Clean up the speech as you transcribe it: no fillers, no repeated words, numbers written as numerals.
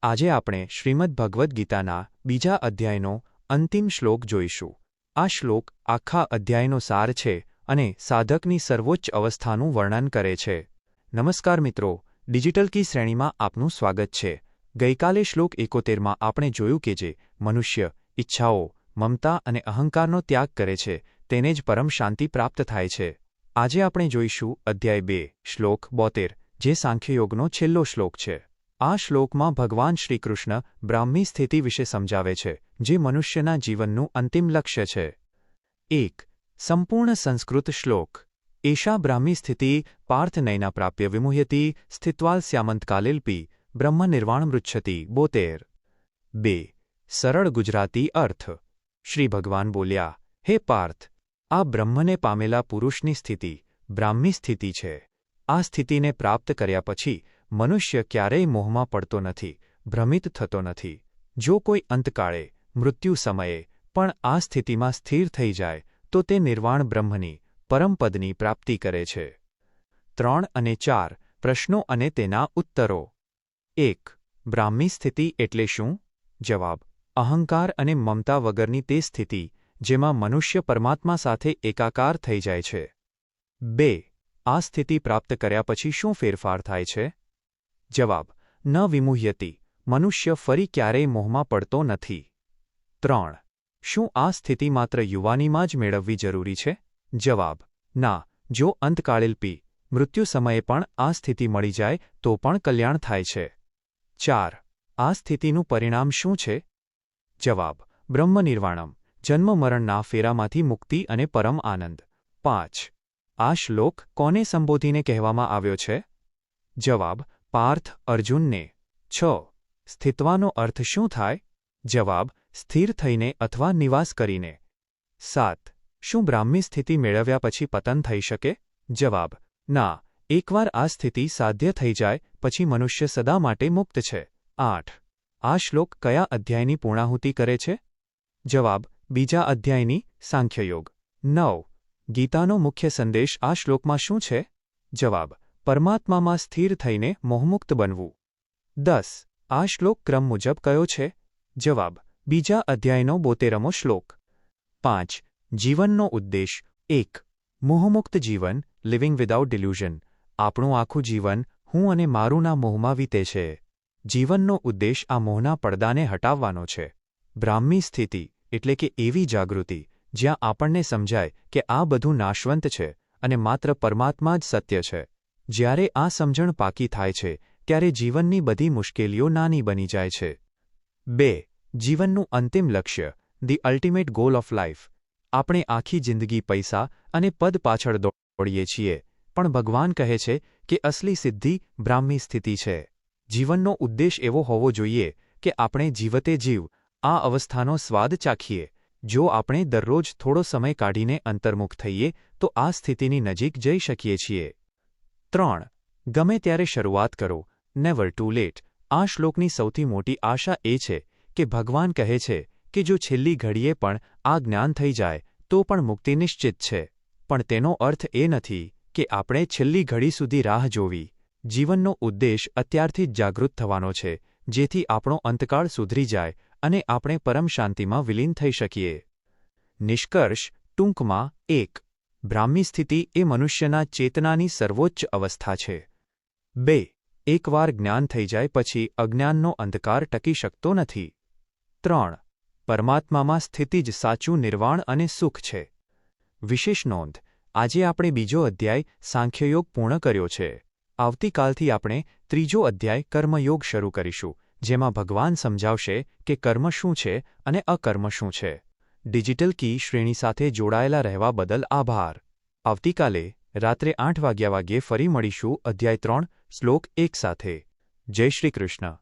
આજે આપણે શ્રીમદ ભગવદ્ ગીતાના બીજા અધ્યાયનો અંતિમ શ્લોક જોઈશું. આ શ્લોક આખા અધ્યાયનો સાર છે અને સાધકની સર્વોચ્ચ અવસ્થાનું વર્ણન કરે છે. નમસ્કાર મિત્રો, ડિજિટલ કી શ્રેણીમાં આપનું સ્વાગત છે. ગઈકાલે શ્લોક 71માં આપણે જોયું કે જે મનુષ્ય ઈચ્છાઓ, મમતા અને અહંકારનો ત્યાગ કરે છે તેને જ પરમ શાંતિ પ્રાપ્ત થાય છે. આજે આપણે જોઈશું અધ્યાય 2, શ્લોક 72, જે સાંખ્યયોગનો છેલ્લો શ્લોક છે. આ શ્લોકમાં ભગવાન શ્રીકૃષ્ણ બ્રાહ્મી સ્થિતિ વિશે સમજાવે છે, જે મનુષ્યના જીવનનું અંતિમ લક્ષ્ય છે. 1. સંપૂર્ણ સંસ્કૃત શ્લોક. એષા બ્રાહ્મી સ્થિતિ પાર્થ નૈના પ્રાપ્ય વિમુહ્યતિ સ્થિત્વાલ સ્યામંતકાલેલ્પી બ્રહ્મ નિર્વાણ મૃચ્છતિ 72. 2. સરળ ગુજરાતી અર્થ. શ્રી ભગવાન બોલ્યા, હે પાર્થ, આ બ્રહ્મને પામેલા પુરુષની સ્થિતિ બ્રાહ્મી સ્થિતિ છે. આ સ્થિતિને પ્રાપ્ત કર્યા પછી મનુષ્ય ક્યારેય મોહમાં પડતો નથી, ભ્રમિત થતો નથી. જો કોઈ અંતકાળે મૃત્યુ સમયે પણ આ સ્થિતિમાં સ્થિર થઈ જાય તો તે નિર્વાણ બ્રહ્મની પરમપદની પ્રાપ્તિ કરે છે. 3 અને 4 પ્રશ્નો અને તેના ઉત્તરો. 1. બ્રાહ્મી સ્થિતિ એટલે શું? જવાબ: અહંકાર અને મમતા વગરની તે સ્થિતિ જેમાં મનુષ્ય પરમાત્મા સાથે એકાકાર થઈ જાય છે. 2. આ સ્થિતિ પ્રાપ્ત કર્યા પછી શું ફેરફાર થાય છે? જવાબ: ન વિમુહ્યતિ, મનુષ્ય ફરી ક્યારેય મોહમાં પડતો નથી. 3. શું આ સ્થિતિ માત્ર યુવાનીમાં જ મેળવવી જરૂરી છે? જવાબ: ના, જો અંતકાળેલ્પી મૃત્યુ સમયે પણ આ સ્થિતિ મળી જાય તો પણ કલ્યાણ થાય છે. 4. આ સ્થિતિનું પરિણામ શું છે? જવાબ: બ્રહ્મ નિર્વાણમ, જન્મ મરણના ફેરામાંથી મુક્તિ અને પરમ આનંદ. 5. આ શ્લોક કોને સંબોધીને કહેવામાં આવ્યો છે? જવાબ: પાર્થ અર્જુનને. 6. સ્થિત્વાનો અર્થ શું થાય? જવાબ: સ્થિર થઈને અથવા નિવાસ કરીને. 7. શું બ્રાહ્મી સ્થિતિ મેળવ્યા પછી પતન થઈ શકે? જવાબ: ના, એકવાર આ સ્થિતિ સાધ્ય થઈ જાય પછી મનુષ્ય સદા માટે મુક્ત છે. 8. આ શ્લોક કયા અધ્યાયની પૂર્ણાહુતિ કરે છે? જવાબ: બીજા અધ્યાયની, સાંખ્યયોગ. 9. ગીતાનો મુખ્ય સંદેશ આ શ્લોકમાં શું છે? જવાબ: પરમાત્મામાં સ્થિર થઈને મોહમુક્ત બનવું. 10. આ શ્લોક ક્રમ મુજબ કયો છે? જવાબ: બીજા અધ્યાયનો 72મો શ્લોક. 5. જીવનનો ઉદ્દેશ. 1. મોહમુક્ત જીવન, લિવિંગ વિધાઉટ ડિલ્યુઝન. આપણું આખું જીવન હું અને મારુંના મોહમાં વીતે છે. જીવનનો ઉદ્દેશ આ મોહના પડદાને હટાવવાનો છે. બ્રાહ્મી સ્થિતિ એટલે કે એવી જાગૃતિ જ્યાં આપણને સમજાય કે આ બધું નાશવંત છે અને માત્ર પરમાત્મા જ સત્ય છે. જ્યારે આ સમજણ પાકી થાય છે ત્યારે જીવનની બધી મુશ્કેલીઓ નાની બની જાય છે. 2. જીવનનું અંતિમ લક્ષ્ય, the ultimate goal of life. આપણે આખી જિંદગી પૈસા અને પદ પાછળ દોડીએ છીએ, પણ ભગવાન કહે છે કે અસલી સિદ્ધિ બ્રાહ્મી સ્થિતિ છે. જીવનનો ઉદ્દેશ એવો હોવો જોઈએ કે આપણે જીવતે જીવ આ અવસ્થાનો સ્વાદ ચાખીએ. જો આપણે દરરોજ થોડો સમય કાઢીને અંતર્મુખ થઈએ તો આ સ્થિતિની નજીક જઈ શકીએ છીએ. 3. ગમે ત્યારે શરૂઆત કરો, નેવર ટુ લેટ. આ શ્લોકની સૌથી મોટી આશા એ છે કે ભગવાન કહે છે કે જો છેલ્લી ઘડીએ પણ આ જ્ઞાન થઈ જાય તો પણ મુક્તિ નિશ્ચિત છે. પણ તેનો અર્થ એ નથી કે આપણે છેલ્લી ઘડી સુધી રાહ જોવી. જીવનનો ઉદ્દેશ અત્યારથી જ જાગૃત થવાનો છે, જેથી આપણો અંતકાળ સુધરી જાય અને આપણે પરમ શાંતિમાં વિલીન થઈ શકીએ. નિષ્કર્ષ ટૂંકમાં. 1. બ્રાહ્મી સ્થિતિ એ મનુષ્યના ચેતનાની સર્વોચ્ચ અવસ્થા છે. 2. એકવાર જ્ઞાન થઈ જાય પછી અજ્ઞાનનો અંધકાર ટકી શકતો નથી. 3. પરમાત્મામાં સ્થિતિ જ સાચું નિર્વાણ અને સુખ છે. વિશેષ નોંધ: આજે આપણે બીજો અધ્યાય સાંખ્યયોગ પૂર્ણ કર્યો છે. આવતીકાલથી આપણે ત્રીજો અધ્યાય કર્મયોગ શરૂ કરીશું, જેમાં ભગવાન સમજાવશે કે કર્મ શું છે અને અકર્મ શું છે. ડિજિટલ કી શ્રેણી સાથે જોડાયેલા રહેવા બદલ આભાર. આવતીકાલે રાત્રે 8 વાગ્યે ફરી મળીશું અધ્યાય 3, શ્લોક 1 સાથે. જય શ્રી કૃષ્ણ.